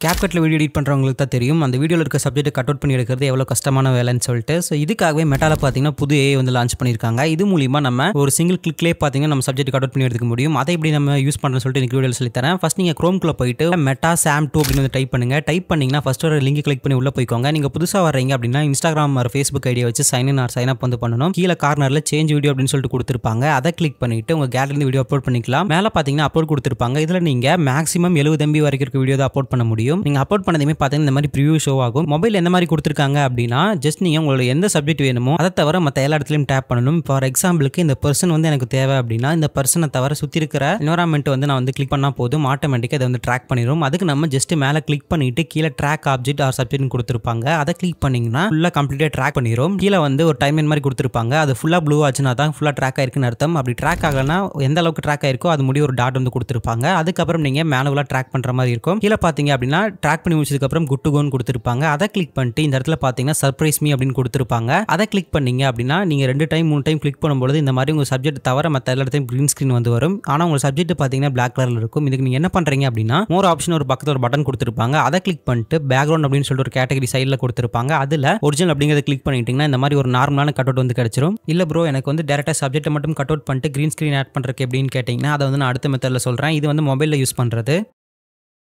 CapCutல video edit பண்றவங்களுக்கு தான் தெரியும் அந்த வீடியோல இருக்க சப்ஜெக்ட் கட் அவுட் பண்ணி எடுக்கிறது எவ்வளவு கஷ்டமான வேலைன்னு சொல்லிட்டு சோ இதுக்காகவே மெட்டால பாத்தீங்கன்னா புது AI வந்து லான்ச் பண்ணிருக்காங்க இது மூலமா நம்ம ஒரு சிங்கிள் கிளிக்லயே பாத்தீங்கன்னா நம்ம சப்ஜெக்ட் கட் அவுட் பண்ணி எடுக்க முடியும் அதை எப்படி நம்ம யூஸ் பண்றோம்னு சொல்லிட்டு இந்த வீடியோல சொல்லி தரேன் ஃபர்ஸ்ட் நீங்க Chrome குள்ள போய்ட்டு மெட்டா sam2 அப்படினு வந்து டைப் பண்ணுங்க டைப் பண்ணீங்கன்னா ஃபர்ஸ்ட் ஒரு லிங்க் கிளிக் பண்ணி உள்ள போய்க்கோங்க நீங்க புதுசா வர்றீங்க அப்படினா Instagram or Facebook ஐடியை வச்சு sign in or sign up வந்து பண்ணனும் கீழ கார்னர்ல சேஞ்ச் வீடியோ அப்படினு சொல்லிட்டு கொடுத்திருப்பாங்க அதை கிளிக் பண்ணிட்டு உங்க கேலரில இருந்து வீடியோ அப்லோட் பண்ணிக்கலாம் மேல பாத்தீங்கன்னா அப்லோட் கொடுத்திருப்பாங்க இதுல நீங்க மேக்ஸिमम 70 MB வரைக்கும் இருக்க வீடியோ தான் அப்லோட் பண்ண முடியும் நீங்க அப்லோட் பண்ணதே பாத்தீங்கன்னா இந்த மாதிரி ப்ரிவ்யூ ஷோ ஆகும் மொபைல் எந்த மாதிரி கொடுத்திருக்காங்க அப்படினா ஜஸ்ட் நீங்க உங்களுக்கு எந்த சப்ஜெக்ட் வேணுமோ அதை தவிர மத்த எல்லா இடத்துலயும் டேப் பண்ணனும் ஃபார் எக்ஸாம்பிளுக்கு இந்த பர்சன் வந்து எனக்கு தேவை அப்படினா இந்த பர்சனை தவிர சுத்தி இருக்கிற என்விரான்மென்ட் வந்து நான் வந்து கிளிக் பண்ணா போதும் ஆட்டோமேட்டிக்கா இத வந்து ட்ராக் பண்ணிரும் அதுக்கு நம்ம ஜஸ்ட் மேல கிளிக் பண்ணிட்டு கீழ ட்ராக் ஆப்ஜெக்ட் ஆர் சப்ஜெக்ட்னு கொடுத்திருப்பாங்க அதை கிளிக் பண்ணீங்கன்னா ஃபுல்லா கம்ப்ளீட்டா ட்ராக் பண்ணிரும் கீழ வந்து ஒரு டைம்லைன் மாதிரி கொடுத்திருப்பாங்க அது ஃபுல்லா ப்ளூ ஆச்சுனா தான் ஃபுல்லா ட்ராக் ஆயிருக்குன்னு அர்த்தம் அப்படி ட்ராக் ஆகலனா எந்த அளவுக்கு ட்ராக் ஆயிருக்கோ அது முடிய ஒரு டாட் வந்து கொடுத்திருப்பாங்க அதுக்கு அப்புறம் நீங்க மேனுவலா ட்ராக் பண்ற மாதிரி இருக்கும் கீழ பாத்தீங்க அப்படினா ட்ராக் பண்ணி முடிச்சதுக்கு அப்புறம் குட் டு கோன்னு கொடுத்திருப்பாங்க அதை கிளிக் பண்ணிட்டு இந்த இடத்துல பாத்தீங்கன்னா சர்ப்ரைஸ் மீ அப்படினு கொடுத்திருப்பாங்க அதை கிளிக் பண்ணீங்க அப்படினா நீங்க 2 டைம் 3 டைம் கிளிக் பண்ணும்போது இந்த மாதிரி உங்க சப்ஜெக்ட் தவிர மத்த எல்லா இடத்துலயும் green screen வந்து வரும் ஆனா உங்க சப்ஜெக்ட் பாத்தீங்கன்னா black கலர்ல இருக்கும் இதுக்கு நீங்க என்ன பண்றீங்க அப்படினா மோர் ஆப்ஷன் ஒரு பக்கத்துல ஒரு பட்டன் கொடுத்திருப்பாங்க அதை கிளிக் பண்ணிட்டு பேக்ரவுண்ட் அப்படினு சொல்லிட்டு ஒரு கேட்டகரி சைடுல கொடுத்திருப்பாங்க அதுல ஒரிஜினல் அப்படிங்கறத கிளிக் பண்ணிட்டீங்கன்னா இந்த மாதிரி ஒரு நார்மலான கட் அவுட் வந்து கிடைச்சிரும் இல்ல ப்ரோ எனக்கு வந்து டைரக்டா சப்ஜெக்ட் மட்டும் கட் அவுட் பண்ணிட்டு green screen ஆட் பண்றதுக்கு எப்படின்னு கேட்டீங்கன்னா அதை வந்து நான் அடுத்த மெத்தட்ல சொல்றேன் இது வந்து மொபைல்ல யூஸ் பண்றது